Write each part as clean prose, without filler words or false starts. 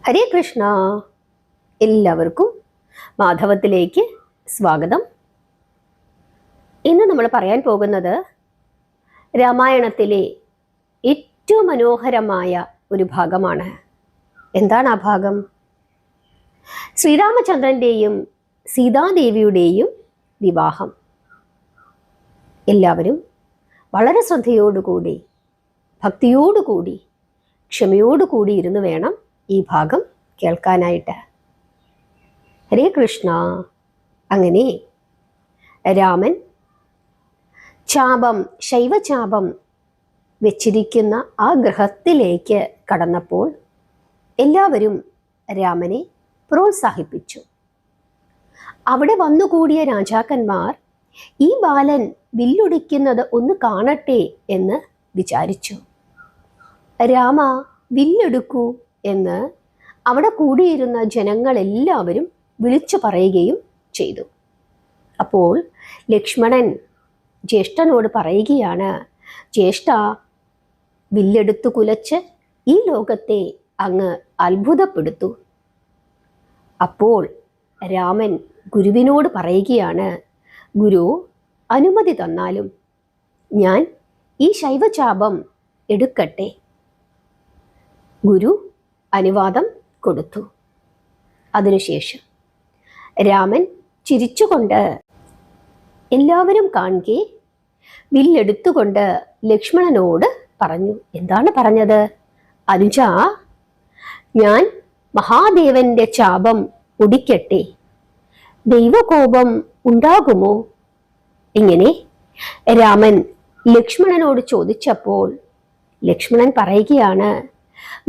ഹരേ കൃഷ്ണ. എല്ലാവർക്കും മാധവത്തിലേക്ക് സ്വാഗതം. ഇന്ന് നമ്മൾ പറയാൻ പോകുന്നത് രാമായണത്തിലെ ഏറ്റവും മനോഹരമായ ഒരു ഭാഗമാണ്. എന്താണ് ആ ഭാഗം? ശ്രീരാമചന്ദ്രൻ്റെയും സീതാദേവിയുടെയും വിവാഹം. എല്ലാവരും വളരെ ശ്രദ്ധയോടുകൂടി, ഭക്തിയോടുകൂടി, ക്ഷമയോടുകൂടി ഇരുന്ന് വേണം ഈ ഭാഗം കേൾക്കാനായിട്ട്. ഹരേ കൃഷ്ണ. അങ്ങനെ രാമൻ ശൈവചാപം വെച്ചിരിക്കുന്ന ആ ഗൃഹത്തിലേക്ക് കടന്നപ്പോൾ എല്ലാവരും രാമനെ പ്രോത്സാഹിപ്പിച്ചു. അവിടെ വന്നുകൂടിയ രാജാക്കന്മാർ ഈ ബാലൻ വില്ലൊടിക്കുന്നത് ഒന്ന് കാണട്ടെ എന്ന് വിചാരിച്ചു. രാമ, വില്ലെടുക്കൂ എന്ന് അവിടെ കൂടിയിരുന്ന ജനങ്ങളെല്ലാവരും വിളിച്ചു പറയുകയും ചെയ്തു. അപ്പോൾ ലക്ഷ്മണൻ ജ്യേഷ്ഠനോട് പറയുകയാണ്, ജ്യേഷ്ഠ, വില്ലെടുത്തു കുലച്ച് ഈ ലോകത്തെ അങ്ങ് അത്ഭുതപ്പെടുത്തു. അപ്പോൾ രാമൻ ഗുരുവിനോട് പറയുകയാണ്, ഗുരു അനുമതി തന്നാലും ഞാൻ ഈ ശൈവചാപം എടുക്കട്ടെ. ഗുരു അനുവാദം കൊടുത്തു. അതിനുശേഷം രാമൻ ചിരിച്ചുകൊണ്ട് എല്ലാവരും കാണുകെ വില്ലെടുത്തുകൊണ്ട് ലക്ഷ്മണനോട് പറഞ്ഞു. എന്താണ് പറഞ്ഞത്? അനുജ, ഞാൻ മഹാദേവന്റെ ചാപം ഒടിക്കട്ടെ, ദൈവകോപം ഉണ്ടാകുമോ? ഇങ്ങനെ രാമൻ ലക്ഷ്മണനോട് ചോദിച്ചപ്പോൾ ലക്ഷ്മണൻ പറയുകയാണ്,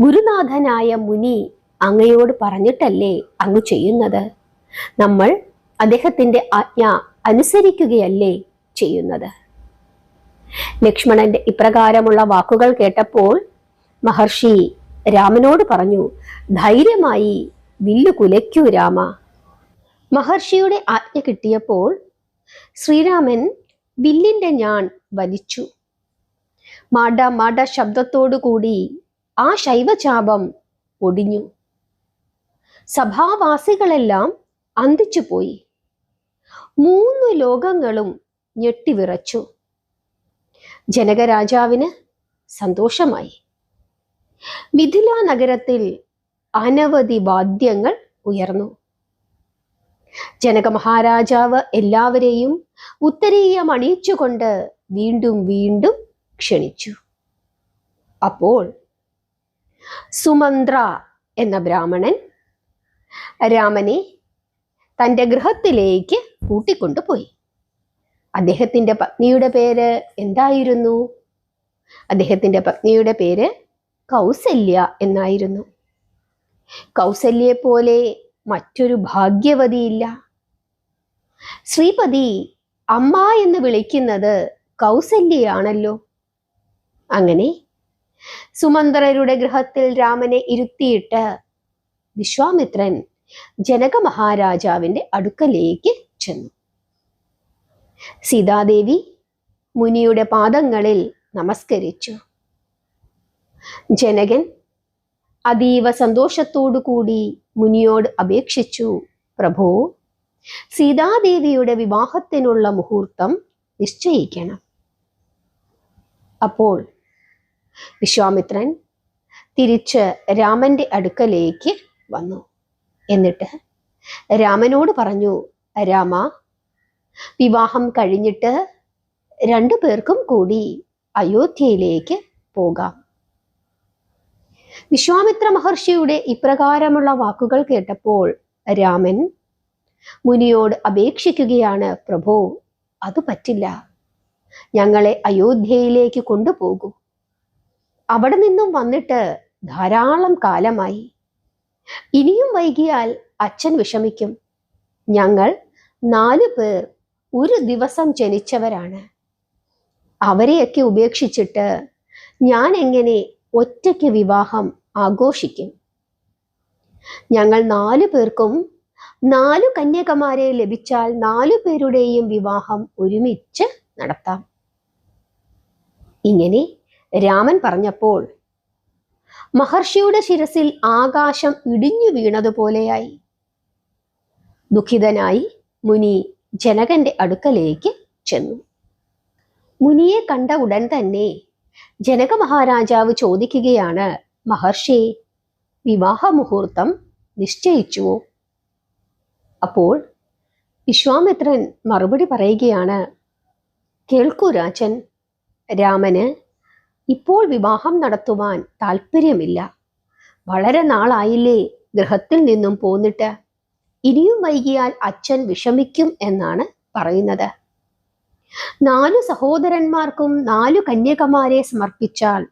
ഗുരുനാഥനായ മുനി അങ്ങയോട് പറഞ്ഞിട്ടല്ലേ അങ്ങ് ചെയ്യുന്നത്? നമ്മൾ അദ്ദേഹത്തിന്റെ ആജ്ഞ അനുസരിക്കുകയല്ലേ ചെയ്യുന്നത്? ലക്ഷ്മണന്റെ ഇപ്രകാരമുള്ള വാക്കുകൾ കേട്ടപ്പോൾ മഹർഷി രാമനോട് പറഞ്ഞു, ധൈര്യമായി വില്ലു കുലയ്ക്കൂ രാമ. മഹർഷിയുടെ ആജ്ഞ കിട്ടിയപ്പോൾ ശ്രീരാമൻ വില്ലിന്റെ ഞാൺ വലിച്ചു. മാട മാട ശബ്ദത്തോടു കൂടി ആ ശൈവചാപം ഒടിഞ്ഞു. സഭാവാസികളെല്ലാം അന്തിച്ചു പോയി. 3 ലോകങ്ങളും ഞെട്ടിവിറച്ചു. ജനകരാജാവിന് സന്തോഷമായി. മിഥില നഗരത്തിൽ അനവധി വാദ്യങ്ങൾ ഉയർന്നു. ജനക മഹാരാജാവ് എല്ലാവരെയും ഉത്തരീയം അണിയിച്ചുകൊണ്ട് വീണ്ടും വീണ്ടും ക്ഷണിച്ചു. അപ്പോൾ സുമന്ത്ര എന്ന ബ്രാഹ്മണൻ രാമനെ തൻ്റെ ഗൃഹത്തിലേക്ക് കൂട്ടിക്കൊണ്ടുപോയി. അദ്ദേഹത്തിൻ്റെ പത്നിയുടെ പേര് എന്തായിരുന്നു? അദ്ദേഹത്തിൻ്റെ പത്നിയുടെ പേര് കൗസല്യ എന്നായിരുന്നു. കൗസല്യയെ പോലെ മറ്റൊരു ഭാഗ്യവതിയില്ല. ശ്രീപതി അമ്മ എന്ന് വിളിക്കുന്നത് കൗസല്യയാണല്ലോ. അങ്ങനെ സുമന്ത്രരുടെ ഗൃഹത്തിൽ രാമനെ ഇരുത്തിയിട്ട് വിശ്വാമിത്രൻ ജനക മഹാരാജാവിന്റെ അടുക്കലേക്ക് ചെന്നു. സീതാദേവി മുനിയുടെ പാദങ്ങളിൽ നമസ്കരിച്ചു. ജനകൻ അതീവ സന്തോഷത്തോടു കൂടി മുനിയോട് അപേക്ഷിച്ചു, പ്രഭു, സീതാദേവിയുടെ വിവാഹത്തിനുള്ള മുഹൂർത്തം നിശ്ചയിക്കണം. അപ്പോൾ വിശ്വാമിത്രൻ തിരിച്ച് രാമന്റെ അടുക്കലേക്ക് വന്നു. എന്നിട്ട് രാമനോട് പറഞ്ഞു, രാമ, വിവാഹം കഴിഞ്ഞിട്ട് 2 പേർക്കും കൂടി അയോധ്യയിലേക്ക് പോകാം. വിശ്വാമിത്ര മഹർഷിയുടെ ഇപ്രകാരമുള്ള വാക്കുകൾ കേട്ടപ്പോൾ രാമൻ മുനിയോട് അപേക്ഷിക്കുകയാണ്, പ്രഭു, അത് പറ്റില്ല. ഞങ്ങളെ അയോധ്യയിലേക്ക് കൊണ്ടുപോകൂ. അവിടെ നിന്നും വന്നിട്ട് ധാരാളം കാലമായി. ഇനിയും വൈകിയാൽ അച്ഛൻ വിഷമിക്കും. ഞങ്ങൾ 4 പേർ ഒരു ദിവസം ജനിച്ചവരാണ്. അവരെയൊക്കെ ഉപേക്ഷിച്ചിട്ട് ഞാൻ എങ്ങനെ ഒറ്റയ്ക്ക് വിവാഹം ആഘോഷിക്കും? ഞങ്ങൾ 4 പേർക്കും 4 കന്യകമാരെ ലഭിച്ചാൽ 4 പേരുടെയും വിവാഹം ഒരുമിച്ച് നടത്താം. ഇങ്ങനെ രാമൻ പറഞ്ഞപ്പോൾ മഹർഷിയുടെ ശിരസിൽ ആകാശം ഇടിഞ്ഞു വീണതുപോലെയായി. ദുഃഖിതനായി മുനി ജനകന്റെ അടുക്കലേക്ക് ചെന്നു. മുനിയെ കണ്ട ഉടൻ തന്നെ ജനക മഹാരാജാവ് ചോദിക്കുകയാണ്, മഹർഷി, വിവാഹ മുഹൂർത്തം നിശ്ചയിച്ചുവോ? അപ്പോൾ വിശ്വാമിത്രൻ മറുപടി പറയുകയാണ്, കേൾക്കൂ രാജൻ, രാമന് ഇപ്പോൾ വിവാഹം നടത്തുവാൻ താല്പര്യമില്ല. വളരെ നാളായില്ലേ ഗൃഹത്തിൽ നിന്നും പോന്നിട്ട്. ഇനിയും വൈകിയാൽ അച്ഛൻ വിഷമിക്കും എന്നാണ് പറയുന്നത്. 4 സഹോദരന്മാർക്കും 4 കന്യകമാരെ സമർപ്പിച്ചാൽ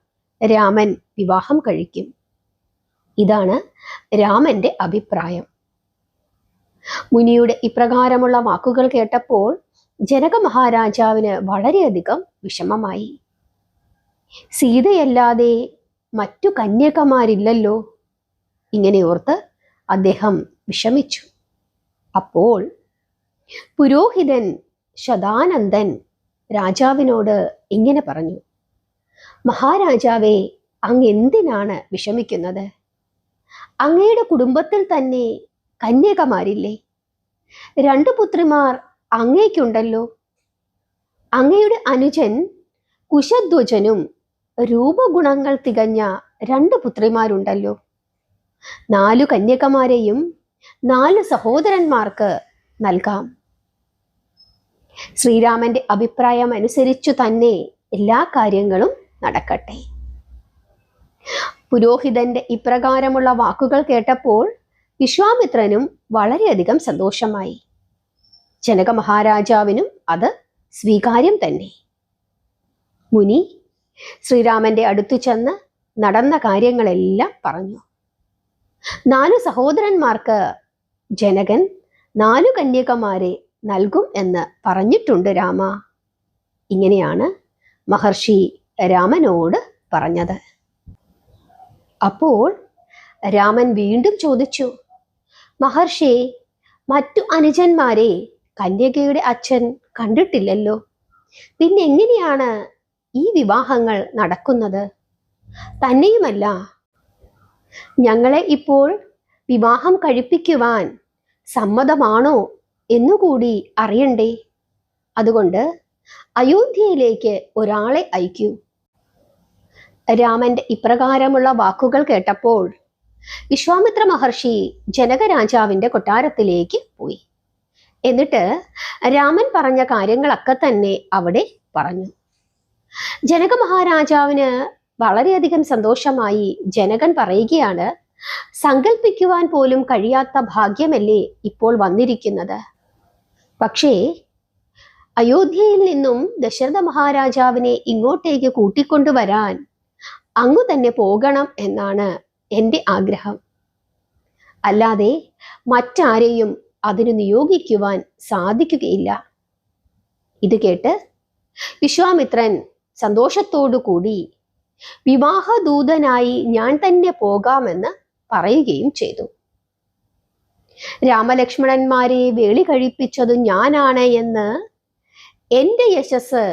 രാമൻ വിവാഹം കഴിക്കും. ഇതാണ് രാമന്റെ അഭിപ്രായം. മുനിയുടെ ഇപ്രകാരമുള്ള വാക്കുകൾ കേട്ടപ്പോൾ ജനക മഹാരാജാവിന് വളരെയധികം വിഷമമായി. സീതയല്ലാതെ മറ്റു കന്യകമാരില്ലല്ലോ, ഇങ്ങനെ ഓർത്ത് അദ്ദേഹം വിഷമിച്ചു. അപ്പോൾ പുരോഹിതൻ ശതാനന്ദൻ രാജാവിനോട് ഇങ്ങനെ പറഞ്ഞു, മഹാരാജാവേ, അങ്ങ് എന്തിനാണ് വിഷമിക്കുന്നത്? അങ്ങയുടെ കുടുംബത്തിൽ തന്നെ കന്യകമാരില്ലേ? 2 പുത്രിമാർ അങ്ങേക്കുണ്ടല്ലോ. അങ്ങയുടെ അനുജൻ കുശധ്വജനും രൂപഗുണങ്ങൾ തികഞ്ഞ 2 പുത്രിമാരുണ്ടല്ലോ. 4 കന്യകമാരെയും 4 സഹോദരന്മാർക്ക് നൽകാം. ശ്രീരാമന്റെ അഭിപ്രായം അനുസരിച്ചു തന്നെ എല്ലാ കാര്യങ്ങളും നടക്കട്ടെ. പുരോഹിതന്റെ ഇപ്രകാരമുള്ള വാക്കുകൾ കേട്ടപ്പോൾ വിശ്വാമിത്രനും വളരെയധികം സന്തോഷമായി. ജനക മഹാരാജാവിനും അത് സ്വീകാര്യം തന്നെ. മുനി ശ്രീരാമന്റെ അടുത്തു ചെന്ന് നടന്ന കാര്യങ്ങളെല്ലാം പറഞ്ഞു. 4 സഹോദരന്മാർക്ക് ജനകൻ 4 കന്യകമാരെ നൽകും എന്ന് പറഞ്ഞിട്ടുണ്ട് രാമ. ഇങ്ങനെയാണ് മഹർഷി രാമനോട് പറഞ്ഞത്. അപ്പോൾ രാമൻ വീണ്ടും ചോദിച്ചു, മഹർഷി, മറ്റു അനുജന്മാരെ കന്യകയുടെ അച്ഛൻ കണ്ടിട്ടില്ലല്ലോ. പിന്നെ എങ്ങനെയാണ് ഈ വിവാഹങ്ങൾ നടക്കുന്നത്? തന്നെയുമല്ല, ഞങ്ങളെ ഇപ്പോൾ വിവാഹം കഴിപ്പിക്കുവാൻ സമ്മതമാണോ എന്നുകൂടി അറിയണ്ടേ? അതുകൊണ്ട് അയോധ്യയിലേക്ക് ഒരാളെ അയക്കൂ. രാമന്റെ ഇപ്രകാരമുള്ള വാക്കുകൾ കേട്ടപ്പോൾ വിശ്വാമിത്ര മഹർഷി ജനകരാജാവിന്റെ കൊട്ടാരത്തിലേക്ക് പോയി. എന്നിട്ട് രാമൻ പറഞ്ഞ കാര്യങ്ങളൊക്കെ തന്നെ അവിടെ പറഞ്ഞു. ജനക മഹാരാജാവിന് വളരെയധികം സന്തോഷമായി. ജനകൻ പറയുകയാണ്, സങ്കല്പിക്കുവാൻ പോലും കഴിയാത്ത ഭാഗ്യമല്ലേ ഇപ്പോൾ വന്നിരിക്കുന്നത്. പക്ഷേ അയോധ്യയിൽ നിന്നും ദശരഥ മഹാരാജാവിനെ ഇങ്ങോട്ടേക്ക് കൂട്ടിക്കൊണ്ടുവരാൻ അങ്ങു തന്നെ പോകണം എന്നാണ് എൻ്റെ ആഗ്രഹം. അല്ലാതെ മറ്റാരെയും അതിന് നിയോഗിക്കുവാൻ സാധിക്കുകയില്ല. ഇത് കേട്ട് വിശ്വാമിത്രൻ സന്തോഷത്തോടു കൂടി വിവാഹദൂതനായി ഞാൻ തന്നെ പോകാമെന്ന് പറയുകയും ചെയ്തു. രാമലക്ഷ്മണന്മാരെ വേളി കഴിപ്പിച്ചത് ഞാനാണ് എന്ന് എൻ്റെ യശസ്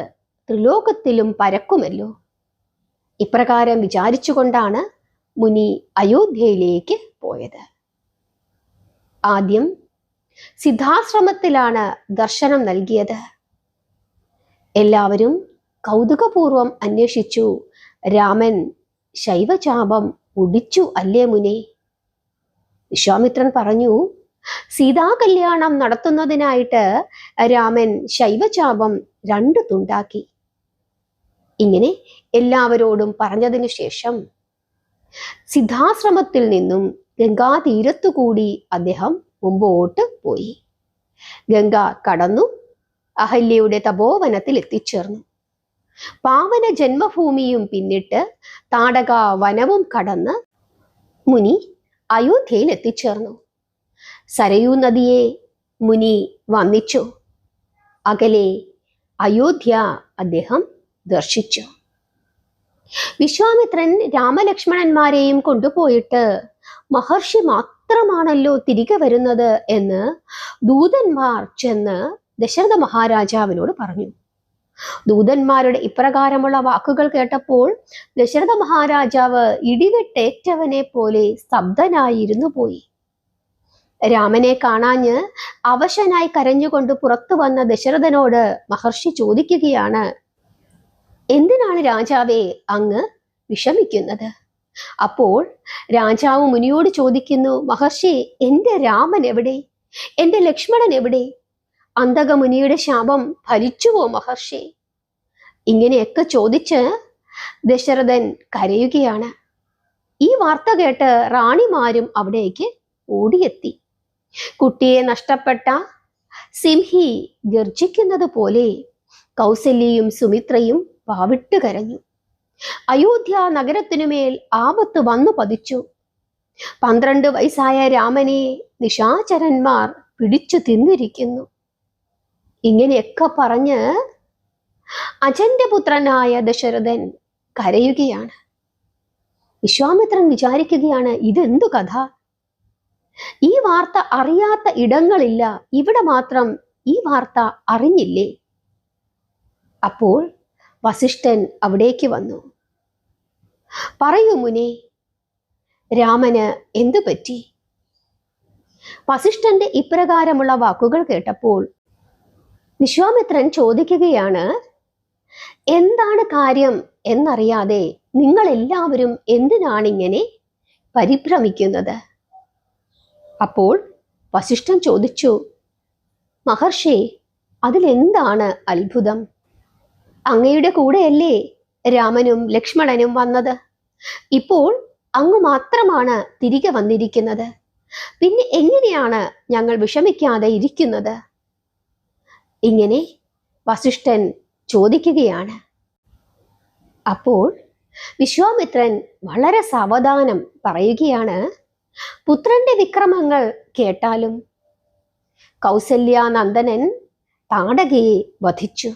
ത്രിലോകത്തിലും പരക്കുമല്ലോ. ഇപ്രകാരം വിചാരിച്ചുകൊണ്ടാണ് മുനി അയോധ്യയിലേക്ക് പോയത്. ആദ്യം സിദ്ധാശ്രമത്തിലാണ് ദർശനം നൽകിയത്. എല്ലാവരും കൗതുകപൂർവം അന്വേഷിച്ചു, രാമൻ ശൈവചാപം ഒടിച്ചു അല്ലേ മുനി? വിശ്വാമിത്രൻ പറഞ്ഞു, സീതാകല്യാണം നടത്തുന്നതിനായിട്ട് രാമൻ ശൈവചാപം 2 തുണ്ടാക്കി. ഇങ്ങനെ എല്ലാവരോടും പറഞ്ഞതിനു ശേഷം സിദ്ധാശ്രമത്തിൽ നിന്നും ഗംഗാതീരത്തുകൂടി അദ്ദേഹം മുമ്പോട്ട് പോയി. ഗംഗ കടന്നു അഹല്യയുടെ തപോവനത്തിൽ എത്തിച്ചേർന്നു. പാവന ജന്മഭൂമിയും പിന്നിട്ട് താടക വനവും കടന്ന് മുനി അയോധ്യയിൽ എത്തിച്ചേർന്നു. സരയൂ നദിയെ മുനി വന്ദിച്ചു. അകലെ അയോധ്യ അദ്ദേഹം ദർശിച്ചു. വിശ്വാമിത്രൻ രാമലക്ഷ്മണന്മാരെയും കൊണ്ടുപോയിട്ട് മഹർഷി മാത്രമാണല്ലോ തിരികെ വരുന്നത് എന്ന് ദൂതന്മാർ ചെന്ന് ദശരഥ മഹാരാജാവിനോട് പറഞ്ഞു. ദൂതന്മാരുടെ ഇപ്രകാരമുള്ള വാക്കുകൾ കേട്ടപ്പോൾ ദശരഥ മഹാരാജാവ് ഇടിവെട്ടേറ്റവനെ പോലെ സ്തബ്ധനായിരുന്നു പോയി. രാമനെ കാണാഞ്ഞ് അവശനായി കരഞ്ഞുകൊണ്ട് പുറത്തു വന്ന ദശരഥനോട് മഹർഷി ചോദിക്കുകയാണ്, എന്തിനാണ് രാജാവേ അങ്ങ് വിഷമിക്കുന്നത്? അപ്പോൾ രാജാവ് മുനിയോട് ചോദിക്കുന്നു, മഹർഷി, എന്റെ രാമൻ എവിടെ? എന്റെ ലക്ഷ്മണൻ എവിടെ? അന്തകമുനിയുടെ ശാപം ഫലിച്ചുവോ മഹർഷി? ഇങ്ങനെയൊക്കെ ചോദിച്ച് ദശരഥൻ കരയുകയാണ്. ഈ വാർത്ത കേട്ട് റാണിമാരും അവിടേക്ക് ഓടിയെത്തി. കുട്ടിയെ നഷ്ടപ്പെട്ട സിംഹി ഗർജിക്കുന്നത് പോലെ കൗസല്യയും സുമിത്രയും വാവിട്ട് കരഞ്ഞു. അയോധ്യ നഗരത്തിനുമേൽ ആപത്ത് വന്നു പതിച്ചു. 12 വയസ്സായ രാമനെ നിശാചരന്മാർ പിടിച്ചു തിന്നിരിക്കുന്നു. ഇങ്ങനെയൊക്കെ പറഞ്ഞ് അജന്റെ പുത്രനായ ദശരഥൻ കരയുകയാണ്. വിശ്വാമിത്രൻ വിചാരിക്കുകയാണ്, ഇതെന്തു കഥ? ഈ വാർത്ത അറിയാത്ത ഇടങ്ങളില്ല, ഇവിടെ മാത്രം ഈ വാർത്ത അറിഞ്ഞില്ലേ? അപ്പോൾ വസിഷ്ഠൻ അവിടേക്ക് വന്നു. പറയൂ മുനി, രാമന് എന്തു പറ്റി? വസിഷ്ഠന്റെ ഇപ്രകാരമുള്ള വാക്കുകൾ കേട്ടപ്പോൾ വിശ്വാമിത്രൻ ചോദിക്കുകയാണ്, എന്താണ് കാര്യം എന്നറിയാതെ നിങ്ങൾ എല്ലാവരും എന്തിനാണ് ഇങ്ങനെ പരിഭ്രമിക്കുന്നത്? അപ്പോൾ വസിഷ്ഠൻ ചോദിച്ചു, മഹർഷി, അതിലെന്താണ് അത്ഭുതം? അങ്ങയുടെ കൂടെയല്ലേ രാമനും ലക്ഷ്മണനും വന്നത്? ഇപ്പോൾ അങ്ങ് മാത്രമാണ് തിരികെ വന്നിരിക്കുന്നത്. പിന്നെ എങ്ങനെയാണ് ഞങ്ങൾ വിഷമിക്കാതെ ഇരിക്കുന്നത്? ഇങ്ങനെ വസിഷ്ഠൻ ചോദിക്കുകയാണ്. അപ്പോൾ വിശ്വാമിത്രൻ വളരെ സാവധാനം പറയുകയാണ്, പുത്രന്റെ വിക്രമങ്ങൾ കേട്ടാലും കൗസല്യാനന്ദനൻ താടകയെ വധിച്ചു,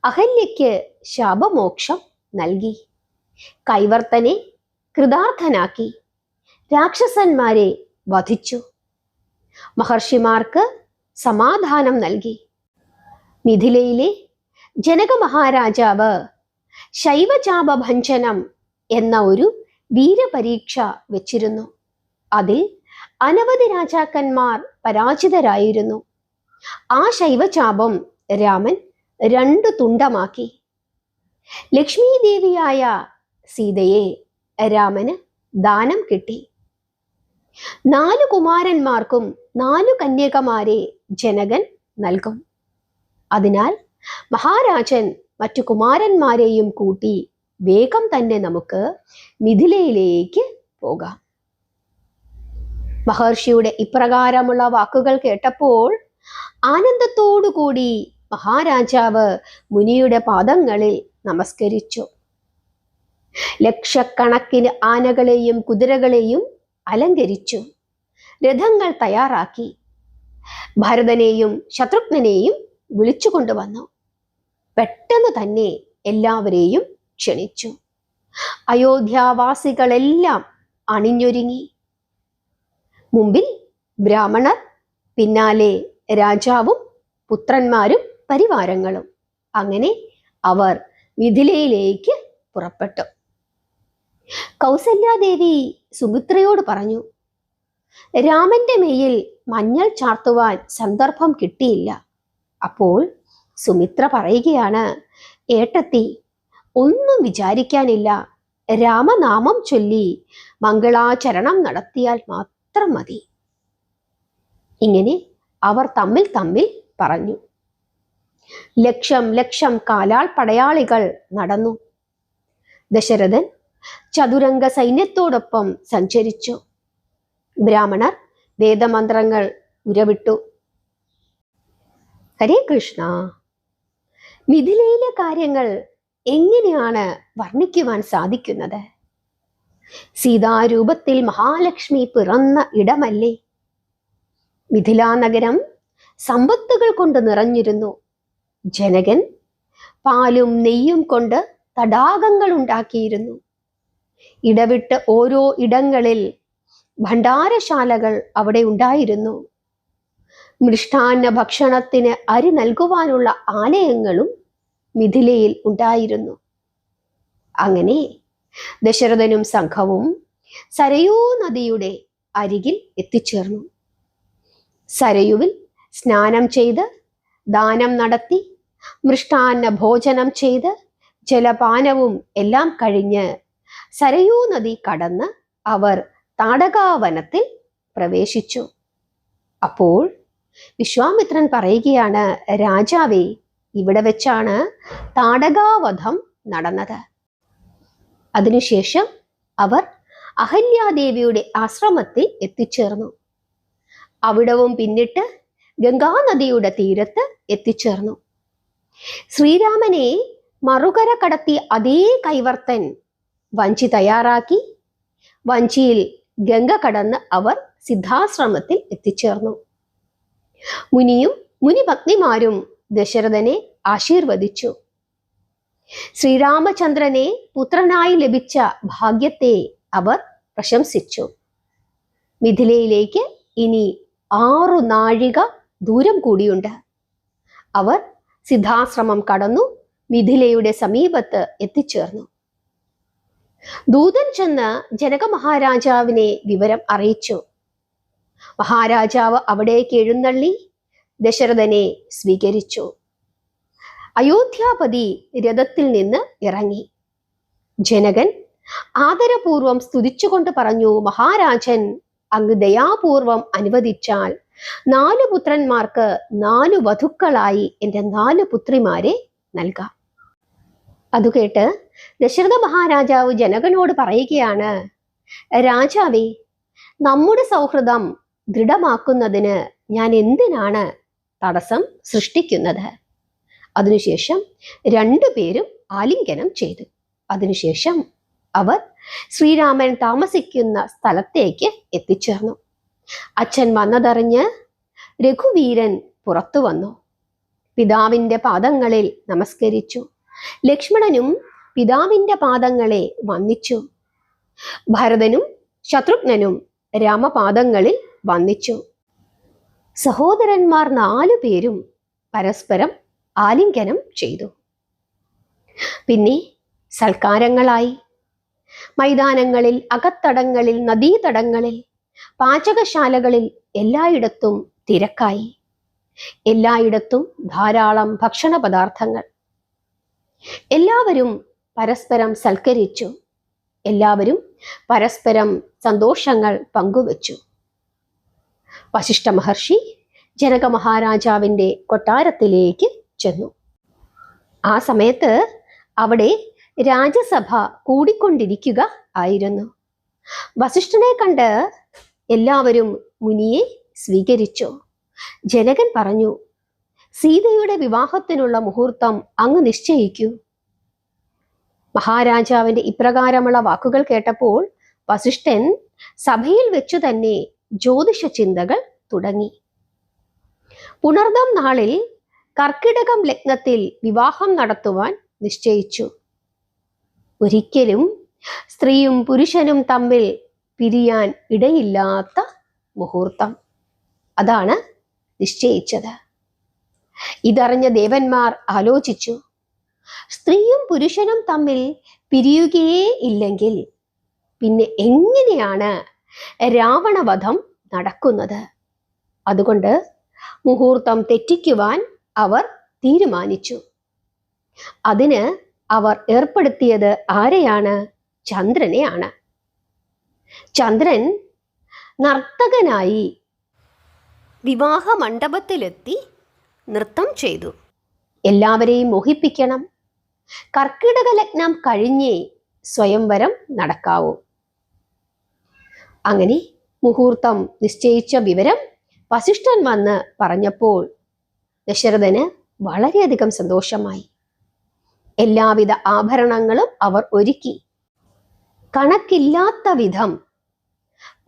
അഹല്യയ്ക്ക് ശാപമോക്ഷം നൽകി, കൈവർത്തനെ കൃതാർത്ഥനാക്കി, രാക്ഷസന്മാരെ വധിച്ചു, മഹർഷിമാർക്ക് സമാധാനം നൽകി. മിഥിലയിലെ ജനക മഹാരാജാവ് ശൈവചാപഭഞ്ജനം എന്ന ഒരു വീരപരീക്ഷ വെച്ചിരുന്നു. അതിൽ അനവധി രാജാക്കന്മാർ പരാജിതരായിരുന്നു. ആ ശൈവചാപം രാമൻ 2 തുണ്ടമാക്കി. ലക്ഷ്മി ദേവിയായ സീതയെ രാമന് ദാനം കിട്ടി. 4 കുമാരന്മാർക്കും 4 കന്യകമാരെ ജനകൻ നൽകും. അതിനാൽ മഹാരാജൻ മറ്റു കുമാരന്മാരെയും കൂട്ടി വേഗം തന്നെ നമുക്ക് മിഥിലയിലേക്ക് പോകാം. മഹർഷിയുടെ ഇപ്രകാരമുള്ള വാക്കുകൾ കേട്ടപ്പോൾ ആനന്ദത്തോടുകൂടി മഹാരാജാവ് മുനിയുടെ പാദങ്ങളിൽ നമസ്കരിച്ചു. ലക്ഷക്കണക്കിന് ആനകളെയും കുതിരകളെയും അലങ്കരിച്ചു. രഥങ്ങൾ തയ്യാറാക്കി. ഭരതനെയും ശത്രുഘ്നെയും വിളിച്ചു കൊണ്ടുവന്നു. പെട്ടെന്ന് തന്നെ എല്ലാവരെയും ക്ഷണിച്ചു. അയോധ്യാവാസികളെല്ലാം അണിഞ്ഞൊരുങ്ങി. മുമ്പിൽ ബ്രാഹ്മണർ, പിന്നാലെ രാജാവും പുത്രന്മാരും പരിവാരങ്ങളും. അങ്ങനെ അവർ മിഥിലയിലേക്ക് പുറപ്പെട്ടു. കൗസല്യാദേവി സുമിത്രയോട് പറഞ്ഞു, രാമന്റെ മേയിൽ മഞ്ഞൾ ചാർത്തുവാൻ സന്ദർഭം കിട്ടിയില്ല. അപ്പോൾ സുമിത്ര പറയുകയാണ്, ഏട്ടത്തി, ഒന്നും വിചാരിക്കാനില്ല. രാമനാമം ചൊല്ലി മംഗളാചരണം നടത്തിയാൽ മാത്രം മതി. ഇങ്ങനെ അവർ തമ്മിൽ പറഞ്ഞു. ലക്ഷം ലക്ഷം കാലാൾ പടയാളികൾ നടന്നു. ദശരഥൻ ചതുരംഗ സൈന്യത്തോടൊപ്പം സഞ്ചരിച്ചു. ബ്രാഹ്മണർ വേദമന്ത്രങ്ങൾ ഉരവിട്ടു. ഹരേ കൃഷ്ണ. മിഥിലയിലെ കാര്യങ്ങൾ എങ്ങനെയാണ് വർണ്ണിക്കുവാൻ സാധിക്കുന്നത്? സീതാരൂപത്തിൽ മഹാലക്ഷ്മി പിറന്ന ഇടമല്ലേ? മിഥിലാ നഗരം സമ്പത്തുകൾ കൊണ്ട് നിറഞ്ഞിരുന്നു. ജനകൻ പാലും നെയ്യും കൊണ്ട് തടാകങ്ങൾ ഉണ്ടാക്കിയിരുന്നു. ഇടവിട്ട് ഓരോ ഇടങ്ങളിൽ ഭണ്ഡാരശാലകൾ അവിടെ ഉണ്ടായിരുന്നു. മൃഷ്ടാന്ന ഭക്ഷണത്തിന് അരി നൽകുവാനുള്ള ആലയങ്ങളും മിഥിലയിൽ ഉണ്ടായിരുന്നു. അങ്ങനെ ദശരഥനും സംഘവും സരയൂ നദിയുടെ അരികിൽ എത്തിച്ചേർന്നു. സരയുവിൽ സ്നാനം ചെയ്ത് ദാനം നടത്തി മൃഷ്ടാന്ന ഭോജനം ചെയ്ത് ജലപാനവും എല്ലാം കഴിഞ്ഞ് സരയൂ നദി കടന്ന് അവർ താടകാവനത്തിൽ പ്രവേശിച്ചു. അപ്പോൾ വിശ്വാമിത്രൻ പറയുകയാണ്, രാജാവേ, ഇവിടെ വെച്ചാണ് താടകാവധം നടന്നത്. അതിനുശേഷം അവർ അഹല്യാദേവിയുടെ ആശ്രമത്തിൽ എത്തിച്ചേർന്നു. അവിടവും പിന്നിട്ട് ഗംഗാനദിയുടെ തീരത്ത് എത്തിച്ചേർന്നു. ശ്രീരാമനെ മറുകര കടത്തി അതേ കൈവർത്തൻ വഞ്ചി തയ്യാറാക്കി. വഞ്ചിയിൽ ഗംഗ കടന്ന് അവർ സിദ്ധാശ്രമത്തിൽ എത്തിച്ചേർന്നു. മുനിയും മുനിപത്നിമാരും ദശരഥനെ ആശീർവദിച്ചു. ശ്രീരാമചന്ദ്രനെ പുത്രനായി ലഭിച്ച ഭാഗ്യത്തെ അവർ പ്രശംസിച്ചു. മിഥിലയിലേക്ക് ഇനി 6 നാഴിക ദൂരം കൂടിയുണ്ട്. അവർ സിദ്ധാശ്രമം കടന്നു മിഥിലയുടെ സമീപത്ത് എത്തിച്ചേർന്നു. ദൂതൻ ചെന്ന് ജനക മഹാരാജാവിനെ വിവരം അറിയിച്ചു. മഹാരാജാവ് അവിടേക്ക് എഴുന്നള്ളി ദശരഥനെ സ്വീകരിച്ചു. അയോധ്യാപതി രഥത്തിൽ നിന്ന് ഇറങ്ങി. ജനകൻ ആദരപൂർവം സ്തുതിച്ചുകൊണ്ട് പറഞ്ഞു, മഹാരാജൻ അങ്ങ് ദയാപൂർവം അനുവദിച്ചാൽ 4 പുത്രന്മാർക്ക് 4 വധുക്കളായി എൻ്റെ 4 പുത്രിമാരെ നൽകാം. അതുകേട്ട് ദശരഥ മഹാരാജാവ് ജനകനോട് പറയുകയാണ്, രാജാവേ, നമ്മുടെ സൗഹൃദം ദൃഢമാക്കുന്നതിന് ഞാൻ എന്തിനാണ് തടസ്സം സൃഷ്ടിക്കുന്നത്? അതിനുശേഷം 2 പേരും ആലിംഗനം ചെയ്തു. അതിനുശേഷം അവർ ശ്രീരാമൻ താമസിക്കുന്ന സ്ഥലത്തേക്ക് എത്തിച്ചേർന്നു. അച്ഛൻ വന്നതറിഞ്ഞ് രഘുവീരൻ പുറത്തു വന്നു. പിതാവിൻ്റെ പാദങ്ങളിൽ നമസ്കരിച്ചു. ലക്ഷ്മണനും പിതാവിൻ്റെ പാദങ്ങളെ വന്ദിച്ചു. ഭരതനും ശത്രുഘ്നനും രാമപാദങ്ങളിൽ വന്ദിച്ചു. സഹോദരന്മാർ 4 പേരും പരസ്പരം ആലിംഗനം ചെയ്തു. പിന്നെ സൽക്കാരങ്ങളായി. മൈതാനങ്ങളിൽ, അകത്തടങ്ങളിൽ, നദീതടങ്ങളിൽ, പാചകശാലകളിൽ എല്ലായിടത്തും തിരക്കായി. എല്ലായിടത്തും ധാരാളം ഭക്ഷണ പദാർത്ഥങ്ങൾ. എല്ലാവരും പരസ്പരം സൽക്കരിച്ചു. എല്ലാവരും പരസ്പരം സന്തോഷങ്ങൾ പങ്കുവച്ചു. വശിഷ്ഠ മഹർഷി ജനക മഹാരാജാവിൻ്റെ കൊട്ടാരത്തിലേക്ക് ചെന്നു. ആ സമയത്ത് അവിടെ രാജസഭ കൂടിക്കൊണ്ടിരിക്കുക ആയിരുന്നു. വസിഷ്ഠനെ കണ്ട് എല്ലാവരും മുനിയെ സ്വീകരിച്ചു. ജനകൻ പറഞ്ഞു, സീതയുടെ വിവാഹത്തിനുള്ള മുഹൂർത്തം അങ്ങ് നിശ്ചയിക്കൂ. മഹാരാജാവിന്റെ ഇപ്രകാരമുള്ള വാക്കുകൾ കേട്ടപ്പോൾ വസിഷ്ഠൻ സഭയിൽ വെച്ചു തന്നെ ജ്യോതിഷ ചിന്തകൾ തുടങ്ങി. പുണർദം നാളിൽ കർക്കിടകം ലഗ്നത്തിൽ വിവാഹം നടത്തുവാൻ നിശ്ചയിച്ചു. ഒരിക്കലും സ്ത്രീയും പുരുഷനും തമ്മിൽ പിരിയാൻ ഇടയില്ലാത്ത മുഹൂർത്തം, അതാണ് നിശ്ചയിച്ചത്. ഇതറിഞ്ഞ ദേവന്മാർ ആലോചിച്ചു, സ്ത്രീയും പുരുഷനും തമ്മിൽ പിരിയുകയേ ഇല്ലെങ്കിൽ പിന്നെ എങ്ങനെയാണ് രാവണവധം നടക്കുന്നത്? അതുകൊണ്ട് മുഹൂർത്തം തെറ്റിക്കുവാൻ അവർ തീരുമാനിച്ചു. അതിന് അവർ ഏർപ്പെടുത്തിയത് ആരെയാണ്? ചന്ദ്രനെയാണ്. ചന്ദ്രൻ നർത്തകനായി വിവാഹ മണ്ഡപത്തിലെത്തി നൃത്തം ചെയ്തു. എല്ലാവരെയും മോഹിപ്പിക്കണം. കർക്കിടക ലഗ്നം കഴിഞ്ഞേ സ്വയംവരം നടക്കാവൂ. അങ്ങനെ മുഹൂർത്തം നിശ്ചയിച്ച വിവരം വസിഷ്ഠൻ വന്ന് പറഞ്ഞപ്പോൾ ദശരഥന് വളരെയധികം സന്തോഷമായി. എല്ലാവിധ ആഭരണങ്ങളും അവർ ഒരുക്കി. കണക്കില്ലാത്ത വിധം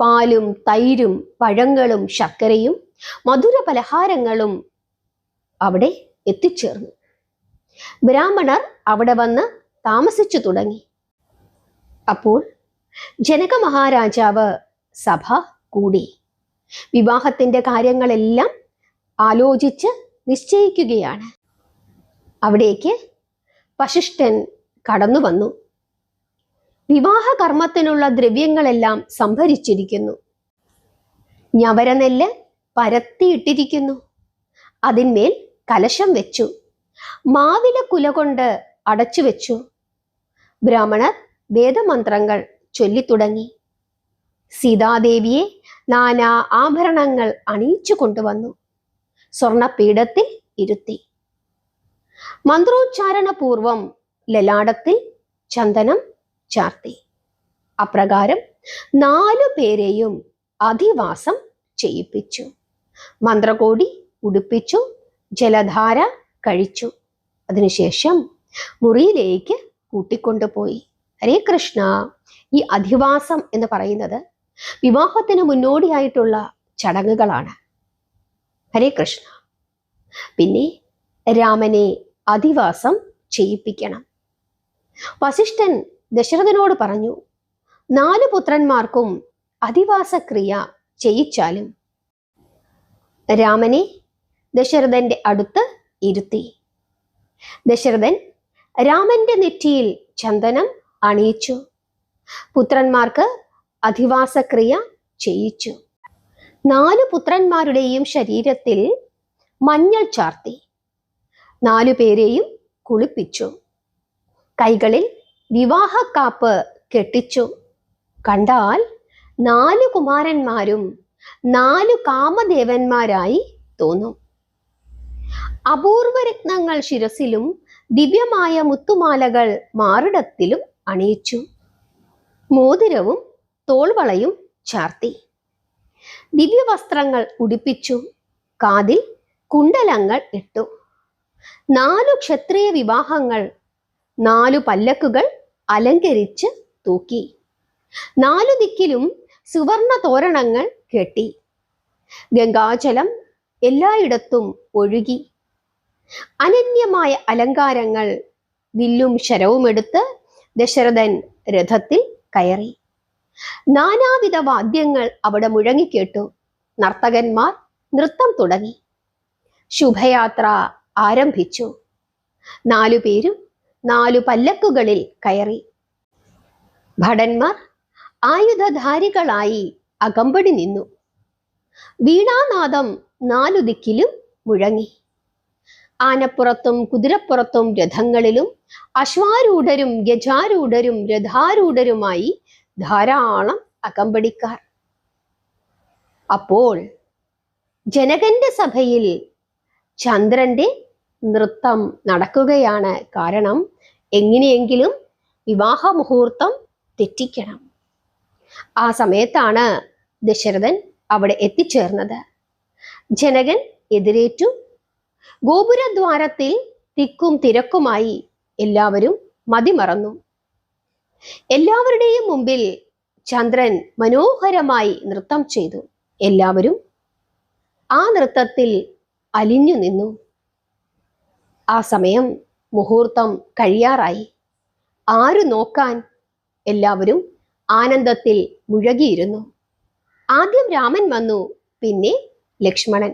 പാലും തൈരും പഴങ്ങളും ശർക്കരയും മധുര പലഹാരങ്ങളും അവിടെ എത്തിച്ചേർന്നു. ബ്രാഹ്മണർ അവിടെ വന്ന് താമസിച്ചു തുടങ്ങി. അപ്പോൾ ജനക മഹാരാജാവ് സഭ കൂടി വിവാഹത്തിന്റെ കാര്യങ്ങളെല്ലാം ആലോചിച്ച് നിശ്ചയിക്കുകയാണ്. അവിടേക്ക് വസിഷ്ഠൻ കടന്നു വന്നു. വിവാഹ കർമ്മത്തിനുള്ള ദ്രവ്യങ്ങളെല്ലാം സംഭരിച്ചിരിക്കുന്നു. ഞവരനെല്ല് പരത്തിയിട്ടിരിക്കുന്നു. അതിന്മേൽ കലശം വെച്ചു. മാവില കുല കൊണ്ട് അടച്ചു വെച്ചു. ബ്രാഹ്മണർ വേദമന്ത്രങ്ങൾ ചൊല്ലിത്തുടങ്ങി. സീതാദേവിയെ നാനാ ആഭരണങ്ങൾ അണിയിച്ചു കൊണ്ടുവന്നു. സ്വർണപീഠത്തിൽ ഇരുത്തി. മന്ത്രോച്ചാരണപൂർവം ലലാടത്തിൽ ചന്ദനം ചാർത്തി. അപ്രകാരം 4 പേരെയും അധിവാസം ചെയ്യിപ്പിച്ചു. മന്ത്രകോടി ഉടുപ്പിച്ചു. ജലധാര കഴിച്ചു. അതിനുശേഷം മുറിയിലേക്ക് കൂട്ടിക്കൊണ്ടുപോയി. ഹരേ കൃഷ്ണ. ഈ അധിവാസം എന്ന് പറയുന്നത് വിവാഹത്തിന് മുന്നോടിയായിട്ടുള്ള ചടങ്ങുകളാണ്. ഹരേ കൃഷ്ണ. പിന്നെ രാമനെ അധിവാസം ചെയ്യിപ്പിക്കണം. വസിഷ്ഠൻ ദശരഥനോട് പറഞ്ഞു, 4 പുത്രന്മാർക്കും അധിവാസക്രിയ ചെയ്യിച്ചാലും. രാമനെ ദശരഥന്റെ അടുത്ത് ഇരുത്തി. ദശരഥൻ രാമന്റെ നെറ്റിയിൽ ചന്ദനം അണിയിച്ചു. പുത്രന്മാർക്ക് അധിവാസക്രിയ ചെയ്യിച്ചു. 4 പുത്രന്മാരുടെയും ശരീരത്തിൽ മഞ്ഞൾ ചാർത്തി. 4 പേരെയും കുളിപ്പിച്ചു. കൈകളിൽ വിവാഹക്കാപ്പ് കെട്ടിച്ചു. കണ്ടാൽ 4 കുമാരന്മാരും 4 കാമദേവന്മാരായി തോന്നും. അപൂർവ രത്നങ്ങൾ ശിരസിലും ദിവ്യമായ മുത്തുമാലകൾ മാറിടത്തിലും അണിയിച്ചു. മോതിരവും തോൾവളയും ചാർത്തി. ദിവ്യവസ്ത്രങ്ങൾ ഉടുപ്പിച്ചു. കാതിൽ കുണ്ടലങ്ങൾ ഇട്ടു. 4 ക്ഷത്രിയ വിവാഹങ്ങൾ 4 പല്ലക്കുകൾ അലങ്കരിച്ച് തൂക്കി. 4 ദിക്കിലും സുവർണ തോരണങ്ങൾ കെട്ടി. ഗംഗാജലം എല്ലായിടത്തും ഒഴുകി. അനന്യമായ അലങ്കാരങ്ങൾ വില്ലും ശരവും എടുത്ത് ദശരഥൻ രഥത്തിൽ കയറി. നാനാവിധ വാദ്യങ്ങൾ അവിടെ മുഴങ്ങിക്കേട്ടു. നർത്തകന്മാർ നൃത്തം തുടങ്ങി. ശുഭയാത്ര ആരംഭിച്ചു. 4 പേരും 4 പല്ലക്കുകളിൽ കയറി. ഭടന്മാർ ആയുധധാരികളായി അകമ്പടി നിന്നു. വീണാനാദം 4 ദിക്കിലും മുഴങ്ങി. ആനപ്പുറത്തും കുതിരപ്പുറത്തും രഥങ്ങളിലും അശ്വാരൂഢരും ഗജാരൂഢരും രഥാരൂഢരുമായി ധാരാളം അകമ്പടിക്കാർ. അപ്പോൾ ജനകന്റെ സഭയിൽ ചന്ദ്രന്റെ നൃത്തം നടക്കുകയാണ്. കാരണം എങ്ങനെയെങ്കിലും വിവാഹ മുഹൂർത്തം തെറ്റിക്കണം. ആ സമയത്താണ് ദശരഥൻ അവിടെ എത്തിച്ചേർന്നത്. ജനകൻ എതിരേറ്റു. ഗോപുരദ്വാരത്തിൽ തിക്കും തിരക്കുമായി എല്ലാവരും മതിമറന്നു. എല്ലാവരുടെയും മുമ്പിൽ ചന്ദ്രൻ മനോഹരമായി നൃത്തം ചെയ്തു. എല്ലാവരും ആ നൃത്തത്തിൽ അലിഞ്ഞു നിന്നു. ആ സമയം മുഹൂർത്തം കഴിയാറായി. ആര് നോക്കാൻ? എല്ലാവരും ആനന്ദത്തിൽ മുഴുകിയിരുന്നു. ആദ്യം രാമൻ വന്നു, പിന്നെ ലക്ഷ്മണൻ.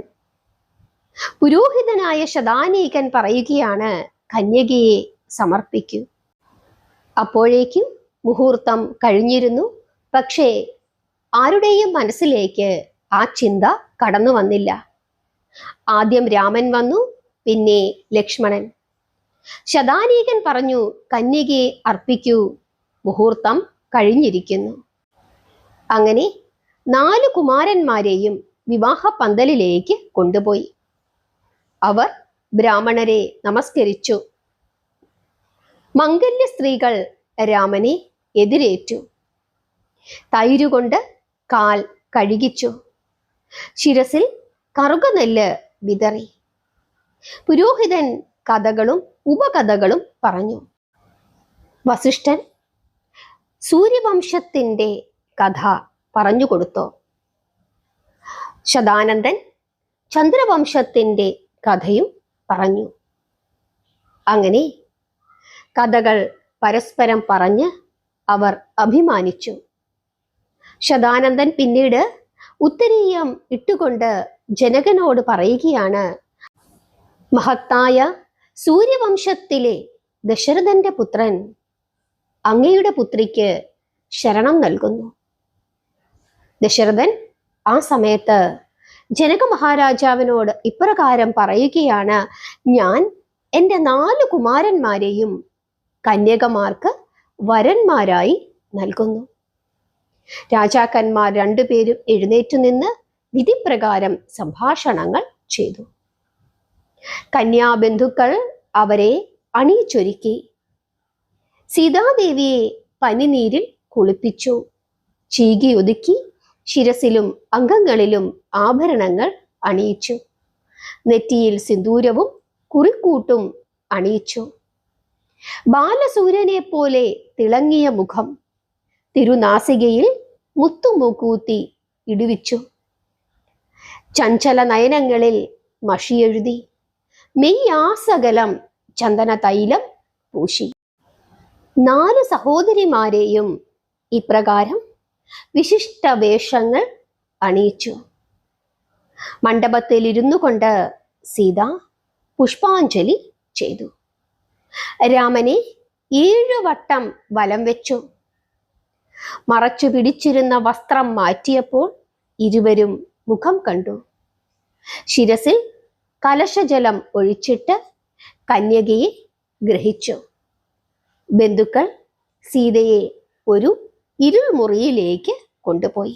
പുരോഹിതനായ ശതാനീകൻ പറയുകയാണ്, കന്യകയെ സമർപ്പിക്കൂ. അപ്പോഴേക്കും മുഹൂർത്തം കഴിഞ്ഞിരുന്നു. പക്ഷേ ആരുടെയും മനസ്സിലേക്ക് ആ ചിന്ത കടന്നു വന്നില്ല. ആദ്യം രാമൻ വന്നു, പിന്നെ ലക്ഷ്മണൻ. ശതാനീകൻ പറഞ്ഞു, കന്യകയെ അർപ്പിക്കൂ, മുഹൂർത്തം കഴിഞ്ഞിരിക്കുന്നു. അങ്ങനെ 4 കുമാരന്മാരെയും വിവാഹ പന്തലിലേക്ക് കൊണ്ടുപോയി. അവർ ബ്രാഹ്മണരെ നമസ്കരിച്ചു. മംഗല്യ സ്ത്രീകൾ രാമനെ എതിരേറ്റു. തൈരുകൊണ്ട് കാൽ കഴുകിച്ചു. ശിരസിൽ കറുകനെല്ല് വിതറി. പുരോഹിതൻ കഥകളും ഉപകഥകളും പറഞ്ഞു. വസിഷ്ഠൻ സൂര്യവംശത്തിന്റെ കഥ പറഞ്ഞുകൊടുത്തു. ശതാനന്ദൻ ചന്ദ്രവംശത്തിന്റെ കഥയും പറഞ്ഞു. അങ്ങനെ കഥകൾ പരസ്പരം പറഞ്ഞ് അവർ അഭിമാനിച്ചു. ശതാനന്ദൻ പിന്നീട് ഉത്തരീയം ഇട്ടുകൊണ്ട് ജനകനോട് പറയുകയാണ്, മഹത്തായ സൂര്യവംശത്തിലെ ദശരഥന്റെ പുത്രൻ അങ്ങയുടെ പുത്രിക്ക് ശരണം നൽകുന്നു. ദശരഥൻ ആ സമയത്ത് ജനക മഹാരാജാവിനോട് ഇപ്രകാരം പറയുകയാണ്: ഞാൻ എൻ്റെ 4 കുമാരന്മാരെയും കന്യകമാർക്ക് വരന്മാരായി നൽകുന്നു. രാജാക്കന്മാർ 2 പേരും എഴുന്നേറ്റു നിന്ന് വിധിപ്രകാരം സംഭാഷണങ്ങൾ ചെയ്തു. കന്യാബന്ധുക്കൾ അവരെ അണിയിച്ചൊരുക്കി. സീതാദേവിയെ പനിനീരിൽ കുളിപ്പിച്ചു. ചീകിയൊതുക്കി ശിരസിലും അംഗങ്ങളിലും ആഭരണങ്ങൾ അണിയിച്ചു. നെറ്റിയിൽ സിന്ദൂരവും കുറിക്കൂട്ടും അണിയിച്ചു. ബാലസൂര്യനെ പോലെ തിളങ്ങിയ മുഖം, തിരുനാസികയിൽ മുത്തുമൂക്കൂത്തി ഇടുവിച്ചു. ചഞ്ചല നയനങ്ങളിൽ മഷിയെഴുതി. മെയ്യാസകലം ചന്ദന തൈലം പൂശി. 4 സഹോദരിമാരെയും ഇപ്രകാരം വിശിഷ്ട വേഷങ്ങൾ അണിയിച്ചു. മണ്ഡപത്തിൽ ഇരുന്നു കൊണ്ട് സീത പുഷ്പാഞ്ജലി ചെയ്തു. രാമനെ 7 വട്ടം വലം വെച്ചു. മറച്ചു പിടിച്ചിരുന്ന വസ്ത്രം മാറ്റിയപ്പോൾ ഇരുവരും മുഖം കണ്ടു. ശിരസിൽ കലശജലം ഒഴിച്ചിട്ട് കന്യകയെ ഗ്രഹിച്ചു. ബന്ധുക്കൾ സീതയെ ഒരു ഇരുൾമുറിയിലേക്ക് കൊണ്ടുപോയി.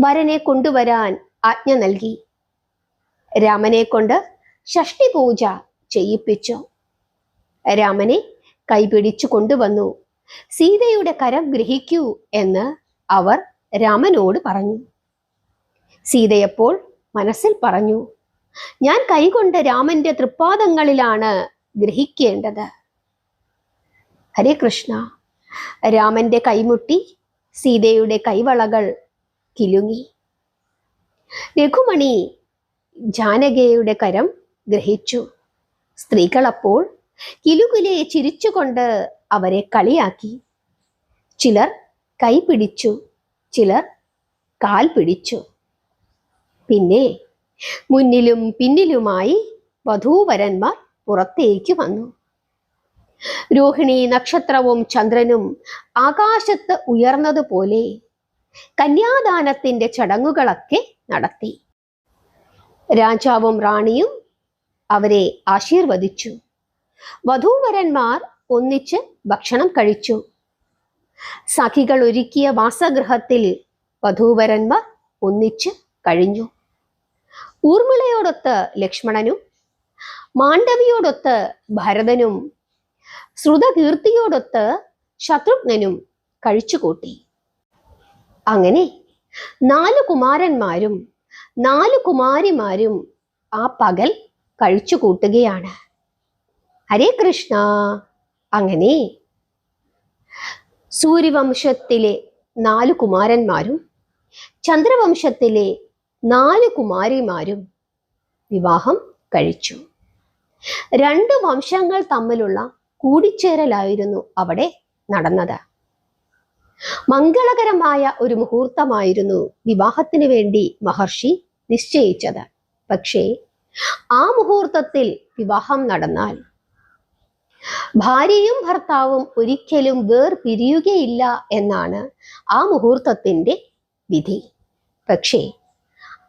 വരനെ കൊണ്ടുവരാൻ ആജ്ഞ നൽകി. രാമനെ കൊണ്ട് ഷഷ്ടി പൂജ ചെയ്യിപ്പിച്ചു. രാമനെ കൈപിടിച്ചു കൊണ്ടുവന്നു. സീതയുടെ കരം ഗ്രഹിക്കൂ എന്ന് അവർ രാമനോട് പറഞ്ഞു. സീതയപ്പോൾ മനസ്സിൽ പറഞ്ഞു: ഞാൻ കൈകൊണ്ട് രാമന്റെ തൃപ്പാദങ്ങളിലാണ് ഗ്രഹിക്കേണ്ടത്. ഹരേ കൃഷ്ണ. രാമന്റെ കൈമുട്ടി സീതയുടെ കൈവളകൾ കിലുങ്ങി. രഘുമണി ജാനകിയുടെ കരം ഗ്രഹിച്ചു. സ്ത്രീകളപ്പോൾ കിലുകിലെ ചിരിച്ചുകൊണ്ട് അവരെ കളിയാക്കി. ചിലർ കൈ പിടിച്ചു, ചിലർ കാൽ പിടിച്ചു. പിന്നെ മുന്നിലും പിന്നിലുമായി വധൂവരന്മാർ പുറത്തേക്ക് വന്നു. രോഹിണി നക്ഷത്രവും ചന്ദ്രനും ആകാശത്ത് ഉയർന്നതുപോലെ കന്യാദാനത്തിന്റെ ചടങ്ങുകളൊക്കെ നടത്തി. രാജാവും റാണിയും അവരെ ആശീർവദിച്ചു. വധൂവരന്മാർ ഒന്നിച്ച് ഭക്ഷണം കഴിച്ചു. സഖികൾ ഒരുക്കിയ വാസഗൃഹത്തിൽ വധൂവരന്മാർ ഒന്നിച്ച് കഴിഞ്ഞു. ഊർമിളയോടൊത്ത് ലക്ഷ്മണനും മാണ്ഡവിയോടൊത്ത് ഭരതനും ശ്രുതകീർത്തിയോടൊത്ത് ശത്രുഘ്നനും കഴിച്ചുകൂട്ടി. അങ്ങനെ 4 കുമാരന്മാരും 4 കുമാരിമാരും ആ പകൽ കഴിച്ചുകൂട്ടുകയാണ്. ഹരേ കൃഷ്ണ. അങ്ങനെ സൂര്യവംശത്തിലെ 4 കുമാരന്മാരും ചന്ദ്രവംശത്തിലെ 4 കുമാരിമാരും വിവാഹം കഴിച്ചു. 2 വംശങ്ങൾ തമ്മിലുള്ള കൂടിച്ചേരലായിരുന്നു അവിടെ നടന്നത്. മംഗളകരമായ ഒരു മുഹൂർത്തമായിരുന്നു വിവാഹത്തിന് വേണ്ടി മഹർഷി നിശ്ചയിച്ചത്. പക്ഷേ ആ മുഹൂർത്തത്തിൽ വിവാഹം നടന്നാൽ ഭാര്യയും ഭർത്താവും ഒരിക്കലും വേർപിരിയുകയില്ല എന്നാണ് ആ മുഹൂർത്തത്തിന്റെ വിധി. പക്ഷേ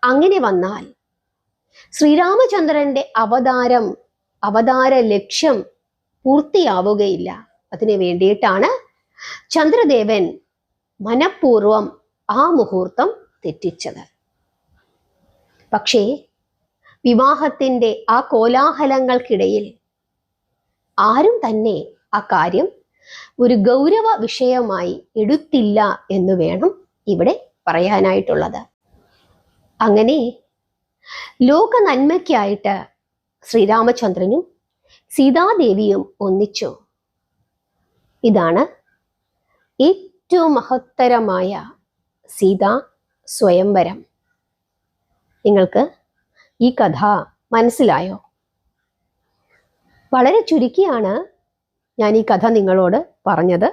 അങ്ങനെ വന്നാൽ ശ്രീരാമചന്ദ്രന്റെ അവതാര ലക്ഷ്യം പൂർത്തിയാവുകയില്ല. അതിനു വേണ്ടിയിട്ടാണ് ചന്ദ്രദേവൻ മനഃപൂർവം ആ മുഹൂർത്തം തെറ്റിച്ചത്. പക്ഷേ വിവാഹത്തിന്റെ ആ കോലാഹലങ്ങൾക്കിടയിൽ ആരും തന്നെ ആ കാര്യം ഒരു ഗൗരവ വിഷയമായി എടുത്തില്ല എന്ന് വേണം ഇവിടെ പറയാനായിട്ടുള്ളത്. അങ്ങനെ ലോക നന്മയ്ക്കായിട്ട് ശ്രീരാമചന്ദ്രനും സീതാദേവിയും ഒന്നിച്ചു. ഇതാണ് ഏറ്റവും മഹത്തരമായ സീതാ സ്വയംവരം. നിങ്ങൾക്ക് ഈ കഥ മനസ്സിലായോ? വളരെ ചുരുക്കിയാണ് ഞാൻ ഈ കഥ നിങ്ങളോട് പറഞ്ഞത്.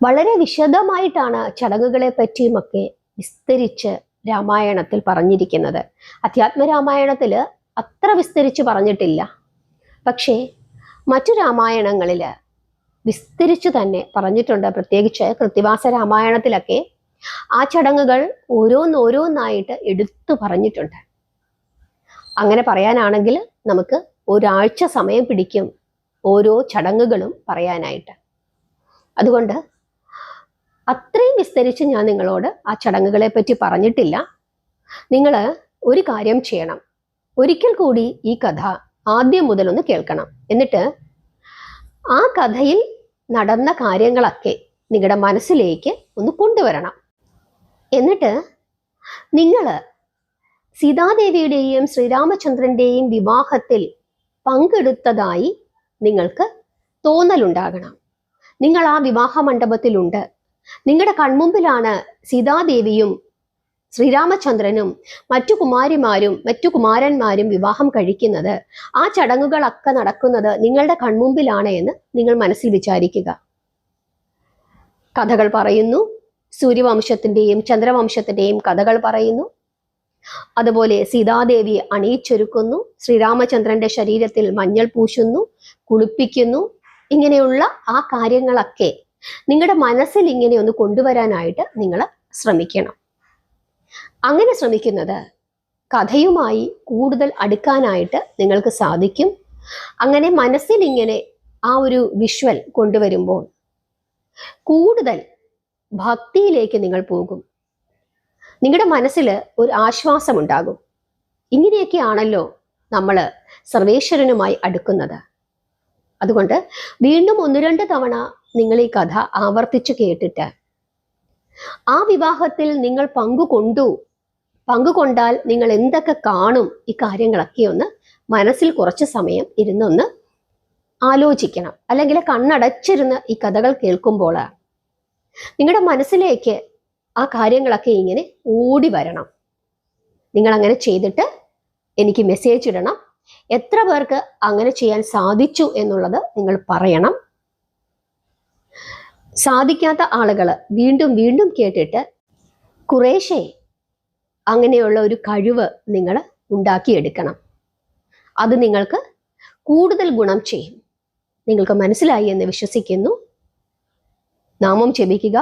വളരെ വിശദമായിട്ടാണ് ചടങ്ങുകളെ പറ്റിയുമൊക്കെ വിസ്തരിച്ച് രാമായണത്തിൽ പറഞ്ഞിരിക്കുന്നത്. അധ്യാത്മരാമായണത്തിൽ അത്ര വിസ്തരിച്ച് പറഞ്ഞിട്ടില്ല. പക്ഷേ മറ്റു രാമായണങ്ങളില് വിസ്തരിച്ചു തന്നെ പറഞ്ഞിട്ടുണ്ട്. പ്രത്യേകിച്ച് കൃത്തിവാസ രാമായണത്തിലൊക്കെ ആ ചടങ്ങുകൾ ഓരോന്നോരോന്നായിട്ട് എടുത്തു പറഞ്ഞിട്ടുണ്ട്. അങ്ങനെ പറയാനാണെങ്കിൽ നമുക്ക് ഒരാഴ്ച സമയം പിടിക്കും ഓരോ ചടങ്ങുകളും പറയാനായിട്ട്. അതുകൊണ്ട് അത്രയും വിസ്തരിച്ച് ഞാൻ നിങ്ങളോട് ആ ചടങ്ങുകളെ പറ്റി പറഞ്ഞിട്ടില്ല. നിങ്ങൾ ഒരു കാര്യം ചെയ്യണം, ഒരിക്കൽ കൂടി ഈ കഥ ആദ്യം മുതൽ ഒന്ന് കേൾക്കണം. എന്നിട്ട് ആ കഥയിൽ നടന്ന കാര്യങ്ങളൊക്കെ നിങ്ങളുടെ മനസ്സിലേക്ക് ഒന്ന് കൊണ്ടുവരണം. എന്നിട്ട് നിങ്ങൾ സീതാദേവിയുടെയും ശ്രീരാമചന്ദ്രന്റെയും വിവാഹത്തിൽ പങ്കെടുത്തതായി നിങ്ങൾക്ക് തോന്നലുണ്ടാകണം. നിങ്ങൾ ആ വിവാഹ മണ്ഡപത്തിലുണ്ട്, നിങ്ങളുടെ കൺമുമ്പിലാണ് സീതാദേവിയും ശ്രീരാമചന്ദ്രനും മറ്റു കുമാരിമാരും മറ്റു കുമാരന്മാരും വിവാഹം കഴിക്കുന്നത്. ആ ചടങ്ങുകളൊക്കെ നടക്കുന്നത് നിങ്ങളുടെ കൺമുമ്പിലാണ് എന്ന് നിങ്ങൾ മനസ്സിൽ വിചാരിക്കുക. കഥകൾ പറയുന്നു, സൂര്യവംശത്തിന്റെയും ചന്ദ്രവംശത്തിന്റെയും കഥകൾ പറയുന്നു. അതുപോലെ സീതാദേവിയെ അണിയിച്ചൊരുക്കുന്നു, ശ്രീരാമചന്ദ്രന്റെ ശരീരത്തിൽ മഞ്ഞൾ പൂശുന്നു, കുളിപ്പിക്കുന്നു. ഇങ്ങനെയുള്ള ആ കാര്യങ്ങളൊക്കെ നിങ്ങളുടെ മനസ്സിൽ ഇങ്ങനെ ഒന്ന് കൊണ്ടുവരാനായിട്ട് നിങ്ങൾ ശ്രമിക്കണം. അങ്ങനെ ശ്രമിക്കുന്നത് കഥയുമായി കൂടുതൽ അടുക്കാനായിട്ട് നിങ്ങൾക്ക് സാധിക്കും. അങ്ങനെ മനസ്സിൽ ഇങ്ങനെ ആ ഒരു വിഷ്വൽ കൊണ്ടുവരുമ്പോൾ കൂടുതൽ ഭക്തിയിലേക്ക് നിങ്ങൾ പോകും. നിങ്ങളുടെ മനസ്സിൽ ഒരു ആശ്വാസമുണ്ടാകും. ഇങ്ങനെയൊക്കെയാണല്ലോ നമ്മൾ സർവേശ്വരനുമായി അടുക്കുന്നത്. അതുകൊണ്ട് വീണ്ടും 1-2 തവണ നിങ്ങൾ ഈ കഥ ആവർത്തിച്ച് കേട്ടിട്ട് ആ വിവാഹത്തിൽ നിങ്ങൾ പങ്കുകൊണ്ടാൽ നിങ്ങൾ എന്തൊക്കെ കാണും, ഈ കാര്യങ്ങളൊക്കെ ഒന്ന് മനസ്സിൽ കുറച്ച് സമയം ഇരുന്നൊന്ന് ആലോചിക്കണം. അല്ലെങ്കിൽ കണ്ണടച്ചിരുന്ന് ഈ കഥകൾ കേൾക്കുമ്പോൾ നിങ്ങളുടെ മനസ്സിലേക്ക് ആ കാര്യങ്ങളൊക്കെ ഇങ്ങനെ ഓടി വരണം. നിങ്ങൾ അങ്ങനെ ചെയ്തിട്ട് എനിക്ക് മെസ്സേജ് ഇടണം. എത്ര പേർക്ക് അങ്ങനെ ചെയ്യാൻ സാധിച്ചു എന്നുള്ളത് നിങ്ങൾ പറയണം. സാധിക്കാത്ത ആളുകൾ വീണ്ടും വീണ്ടും കേട്ടിട്ട് കുറേശ്ശെ അങ്ങനെയുള്ള ഒരു കഴിവ് നിങ്ങൾ ഉണ്ടാക്കിയെടുക്കണം. അത് നിങ്ങൾക്ക് കൂടുതൽ ഗുണം ചെയ്യും. നിങ്ങൾക്ക് മനസ്സിലായി എന്ന് വിശ്വസിക്കുന്നു. നാമം ജപിക്കുക.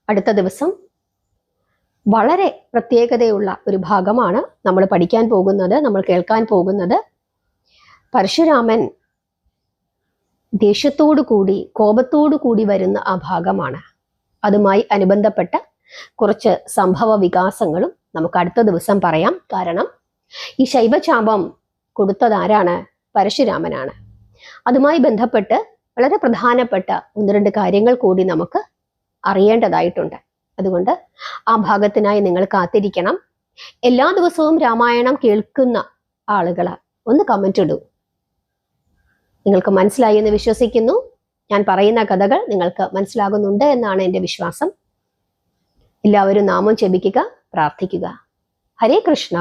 അടുത്ത ദിവസം വളരെ പ്രത്യേകതയുള്ള ഒരു ഭാഗമാണ് നമ്മൾ പഠിക്കാൻ പോകുന്നത്, നമ്മൾ കേൾക്കാൻ പോകുന്നത്. പരശുരാമൻ ദേഷ്യത്തോടു കൂടി കോപത്തോടു കൂടി വരുന്ന ആ ഭാഗമാണ്. അതുമായി അനുബന്ധപ്പെട്ട കുറച്ച് സംഭവ വികാസങ്ങളും നമുക്ക് അടുത്ത ദിവസം പറയാം. കാരണം ഈ ശൈവചാപം കൊടുത്തതാരാണ്? പരശുരാമനാണ്. അതുമായി ബന്ധപ്പെട്ട് വളരെ പ്രധാനപ്പെട്ട 1-2 കാര്യങ്ങൾ കൂടി നമുക്ക് അറിയേണ്ടതായിട്ടുണ്ട്. അതുകൊണ്ട് ആ ഭാഗത്തിനായി നിങ്ങൾ കാത്തിരിക്കണം. എല്ലാ ദിവസവും രാമായണം കേൾക്കുന്ന ആളുകൾ ഒന്ന് കമന്റ് ഇടൂ. നിങ്ങൾക്ക് മനസ്സിലായി എന്ന് വിശ്വസിക്കുന്നു. ഞാൻ പറയുന്ന കഥകൾ നിങ്ങൾക്ക് മനസ്സിലാകുന്നുണ്ട് എന്നാണ് എൻ്റെ വിശ്വാസം. എല്ലാവരും നാമം ജപിക്കുക, പ്രാർത്ഥിക്കുക. ഹരേ കൃഷ്ണ.